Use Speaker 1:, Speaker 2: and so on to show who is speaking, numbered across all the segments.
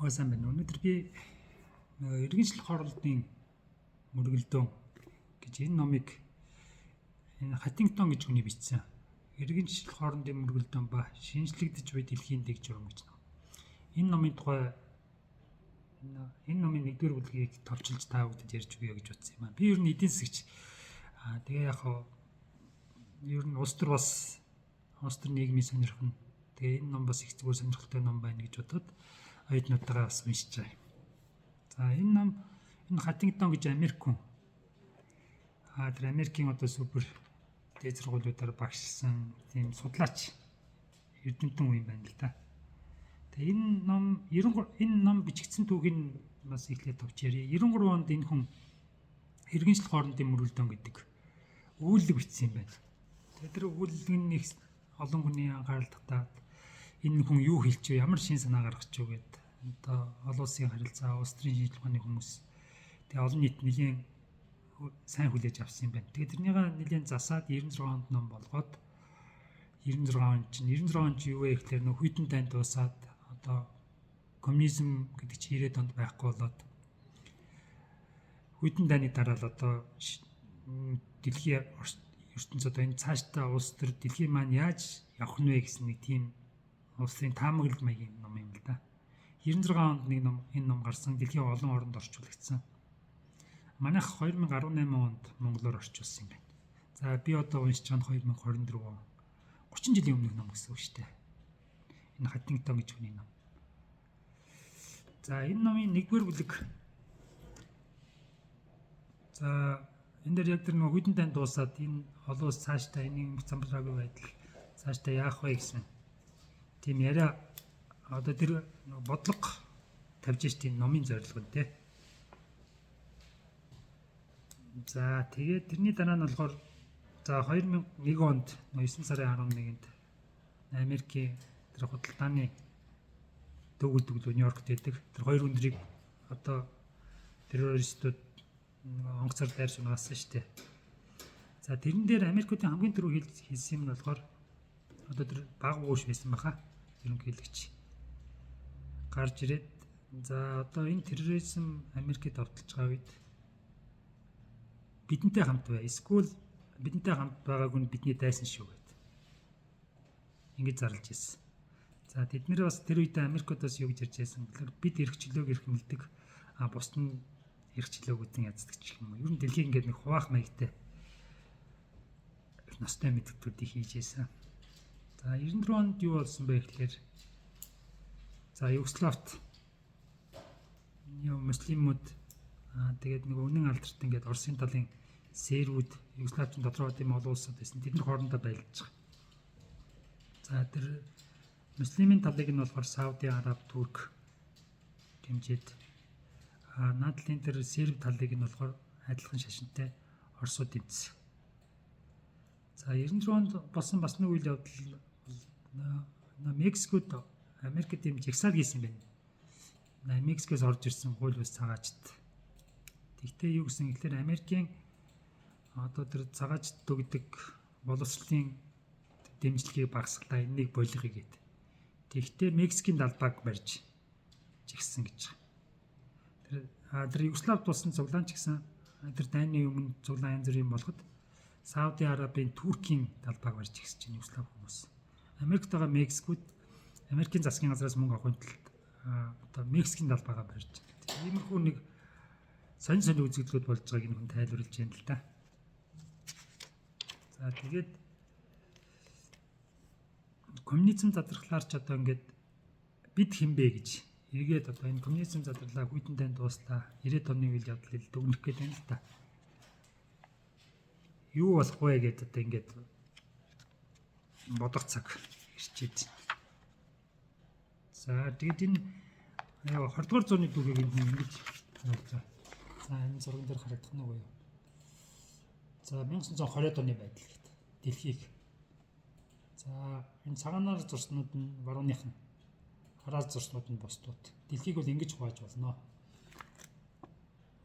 Speaker 1: Сайн байна. Өнөөдөр би иргэншил хорлолтын мөргөлдөөн гэж энэ номыг Хатингтон гэж хүний бичсэн. Иргэншил хоорондын мөргөлдөөн ба шинжлэгдэж буй дэлхийн дэг журам гэж ном. Энэ номын тухай энэ номын 1-р бүлгийг товчилж та бүдэд ярьж өгье гэж бодсон юм аа. Би ер нь эдийн засагч. Тэгээ яг ер нь улс төр нийгмийн сонирхон. Тэгээ энэ ном бас их зүгээр сонирхолтой ном байна гэж бодоод оюутнуудтайгаа бас уншиж байгаа. За энэ ном Хатингтон гэж Америк хүн. Тэр Америкийн одоо супер дээд сургуулиудаар багшилсан тийм судлаач эрдэмтэн хүн юм байна л да. Тэгээ энэ ном бичигдсэн түүхийг бас ихлээр товч ярья. 93 онд энэ хүн иргэншил хоорондын мөргөлдөөн гэдэг өгүүлэг бичсэн юм байна. Тэгээ тэр өгүүлэг нь их олон хүний анхаарал татаад энэ хүн юу хэлж вэ? Ямар шин санаа гаргаж вэ гэдэг. Одоо олон улсын харилцаа, улс төрийн шинжилгээ ухааны хүмүүс тэгээ олон нийт нэлийн сайн хүлээж авсан юм байна. Тэгээ тэрнийгээ нэлийн засаад 96 онд ном болгоод 96 он ч юу вэ гэхээр нөх хүйтэн тань дуусаад одоо коммунизм гэдэг чи 90-ад онд байхгүй болоод хүйтэн таны дараа л одоо дэлхийн ертөнцид одоо энэ цаашдаа улс төр дэлхийн маань яаж явах нь вэ гэсэн нэг тийм улсын таамаглал маягийн ном юм л да. 96 онд нэг ном энэ ном гарсан, дэлхийн олон оронд орчуулагдсан. Манайх 2018 онд монголоор орчуулсан юм байна. За би одоо уншиж байгаа нь 2024 он. 30 жилийн өмнөх ном гэсэн үг шүү дээ. Энэ Хатингтон гэж хүний ном. За энэ номын 1-р бүлэг. За энэ дээр яг тэр нэг хүйтэн тань дуусаад энэ олон улс цаашдаа энийг замбраагүй байдал цаашдаа яах вэ гэсэн тийм яриа одоо тэр бодлого тавьж штийн номын зорилго нь тий. За тэгээд тэрний дараа нь болохоор за 2001 онд 9 сарын 11-нд Америкийн тэр худалдааны төвөөлдөг Нью-Йоркт байдаг. Тэр хоёр өндрийг одоо террористууд онгоцоор дайр сунгаасан штэ. За тэрэн дээр Америкуудын хамгийн түрүү хэлсэн юм нь болохоор одоо тэр баг ууш байсан баха. Ерөнхийлөгч гарч ирээд за одоо энэ терроризм Америкт давталж байгаа үед бидэнтэй хамт бай. Эсвэл бидэнтэй хамт байгааг нь бидний дайсан шүү гэдэг. Ингэж зарлж ирсэн. За тэд нэр бас тэр үед Америкуудаас юу гэж ярьж байсан гэхээр бид эрхчлөөг эрхэмлдэг бусд нь эрхчлөөг үтэн яздаг ч юм уу. Ер нь дэлхийг ингээд нэг хуваах маягтай настай мэддүүдийг хийж байсан. За 94 онд юу болсон бэ гэхээр за Югославт муслимууд тэгээд нэг үнэн алдарт ингээд Оросын талын сэрүүд Югославийн дотроо тийм олон улсууд байсан. Тэд нар хоорондоо байлдаж байгаа. За тэр муслимын талыг нь болохоор Сауди Араб, Турк хэмжээд наадлын тэр серб талыг нь болохоор адилхан шашинтай Оросууд дэмжсэн. За 94 онд болсон бас нэг үйл явдал Мексикод Америкт юм жагсаал хийсэн юм байна. Мексикоос орж ирсэн хууль бус цагаачд. Тэгтээ юу гэсэн гэхээр Америкийн одоо тэр цагаачд өгдөг боловсролын дэмжлэгийг багасгалаа энийг болгоё гэдэг. Тэгтээ Мексикийн далбааг барьж жигсэн гэж байгаа. Тэр Югославд болсон цуглаан ч гэсэн тэр дайны өмнө цуглаан янз бүрийн болоход Сауди Арабын Туркийн далбааг барьж жигсэж байна Югослав хүмүүс. Америкт байгаа Мексикууд Америкийн засгийн газраас мөнгө авахын тулд одоо Мексикийн далбаагаа барьж байна. Иймэрхүү нэг сонин үзэгдлүүд болж байгааг энэ хүн тайлбарлаж байна л да. За тэгээд коммунизм задрахлаар ч одоо ингээд бид хинбэ гэж эргээд одоо энэ коммунизм задралаа хүйтэн тань дууслаа 90-ад оны үйл явдлыг дүгнэх гээд байна л да. Юу болох вэ гэдэг одоо ингээд бодох цаг ирчээд. За тэгээд энэ 20-р зууны түүхийг ингэж харуулж. За энэ зурган дээр харагдах нь үгүй юу? За 1920-ад оны байдал гэдэг. Дэлхийг. За энэ цагаанаар зурснууд нь барууных нь хараад зурснууд нь бусдууд. Дэлхийг бол ингэж хувааж болно.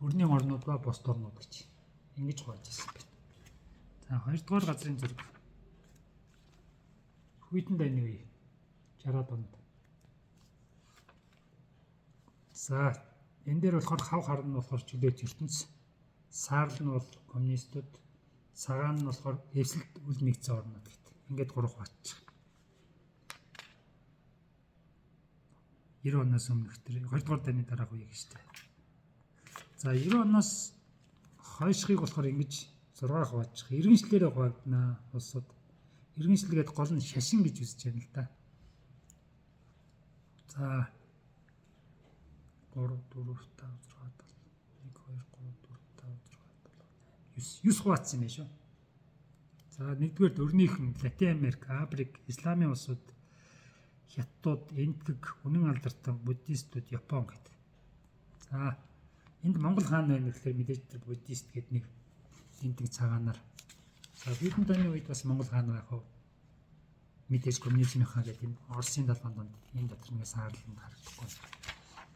Speaker 1: Өрнийн орнууд ба бусд орнууд гэж ингэж хувааж ирсэн байна. За 2-р газрын зураг. Хүйтэн дайны үе 60-ад онд За энэ дээр болохоор хав хар нь болохоор чөлөөт ертөнц, саарл нь бол коммунистууд, цагаан нь болохоор эвсэлт үл нэгдсэн орнууд гэдэг. Ингээд гурав хувачих. 90 оноос өмнөх тэр 2 дугаар дайны дараах үеиг шүү дээ. За 90 оноос хойшхыг болохоор ингэж 6 хаваачих. Иргэншлэлээр хуваагдана улсууд. Иргэншлэлгээд гол нь шашин гэж үзэж байна л да. За 3 4 5 6 7 1 2 3 4 5 6 7 9 хуваацсан юм шүү. За нэгдүгээр өрнийхэн Латин Америк, Африк, Исламын улсууд, Хятадууд, Энтэг, Үнэн алдартай буддистууд, Япон гэдэг. За энд Монгол хаан байна гэхээр мэдээж тэр буддист гэдэг нэг тэнтэг цагаанаар. За бидний таны үед бас Монгол хаан байх уу? Мэдээж коммунизмын хаан гэдэг энэ Оросын далайн донд энэ дотор нэг саарланд харагдахгүй.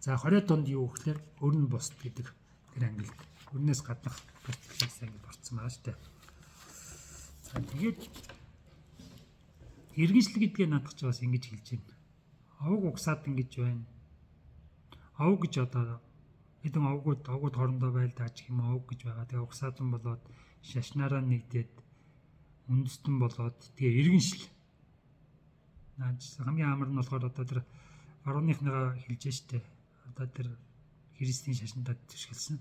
Speaker 1: За 20-д донд юу гэхээр өрн бусд гэдэг тэр англи. Өрнөөс гаднах процесс ингэ борцсон байгаа шүү дээ. За тэгээд иргэншил гэдгээ наадах ч бас ингэж хэлж байна. Овг угсаад ингэж байна. Овг гэж одоо хэдэн овгууд хоорондоо байлдаж гэх юм овг гэж байгаа. Тэгээ угсаадан болоод шашнаараа нэгдээд үндэстэн болоод тэгээ иргэншил. Хамгийн амар нь болохоор одоо тэр барууныхныгаа хэлж штэ. Одоо тэр христийн шашиндаа төсгөлсөн.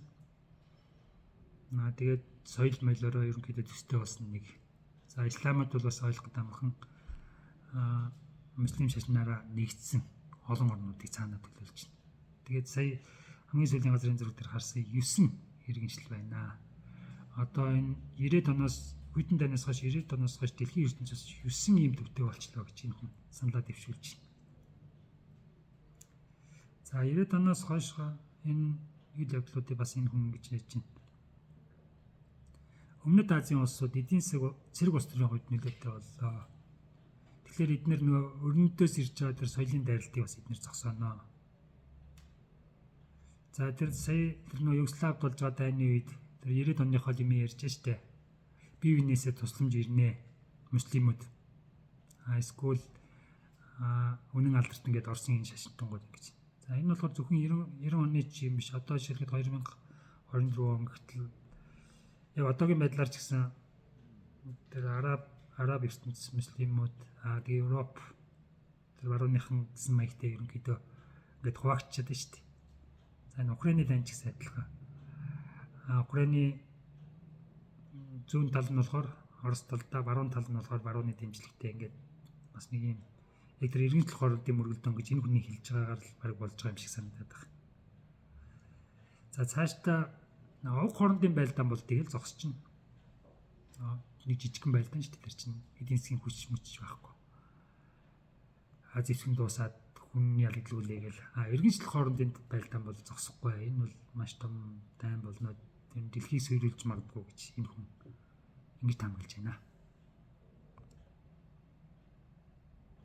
Speaker 1: Тэгээд соёл моёлороо ерөнхийдөө төстэй болсон нэг. За исламд бол бас ойлгох амархан муслим шашнаараа нэгдсэн олон орнуудыг цаанаа төлөөлж байна. Тэгээд сая хамгийн сүүлийн газрын зураг дээр харсан 9 иргэншил байна. Одоо энэ 90-ад оноос Хүйтэн дайнаас хойш 90-ад оноос хойш дэлхийн ертөнцөөс 9 ийм төвтэй болчлоо гэж энэ хүн саналаа дэвшүүлж байна. За 90-ад оноос хойш энэ үйл явдлуудыг бас энэ хүн гэж ярьж байна. Өмнөд Азийн улсууд эдийн цэрэг улс төрийн хувьд нөлөөтэй боллоо. Тэгэхээр эдгээр нөгөө өрнөдөөс ирж байгаа тэр соёлын дайралтыг бас эдгээр зогсооно. За тэр сая тэр нөгөө Югославд болж байгаа дайны үед тэр 90-ад оныхоо юм ярьж штэ. Бие биенээсээ тусламж ирнэ муслимууд. Эсвэл үнэн алдарт ингээд Оросын шашинтангууд ингэж. За энэ болохоор зөвхөн 90 оны юм биш. Одоо жишээлбэл 2024 он гэтэл яг одоогийн байдлаар ч гэсэн тэр араб ертөнцийн муслимууд тэгээ Европ тэр барууныхан гэсэн маягтай ерөнхийдөө ингээд хуваагдчихад байна шүү дээ. За энэ Украины дайн ч гэсэн адилхан. Украины зүүн тал нь болохоор Орос талдаа, баруун тал нь болохоор барууны дэмжлэгтэй ингээд бас нэг юм яг тэр иргэншил хоорондын мөргөлдөөн гэж энэ хүний хэлж байгаагаар л баг болж байгаа юм шиг санагдаад байна. За цаашдаа уг хоорондын байлдаан бол тэгэл зогсчихно. Нэг жижигхэн байлдаан шүү дээ тэр чинь эдийн засгийн хүч байхгүй. Зэвсгэн дуусаад хүн ялглуулээгээл иргэншил хоорондын байлдаан бол зогсохгүй. Энэ бол маш том дайн болно. Тэр дэлхийг сөйрүүлж магадгүй гэж энэ хүн ингэж таамаглаж байна.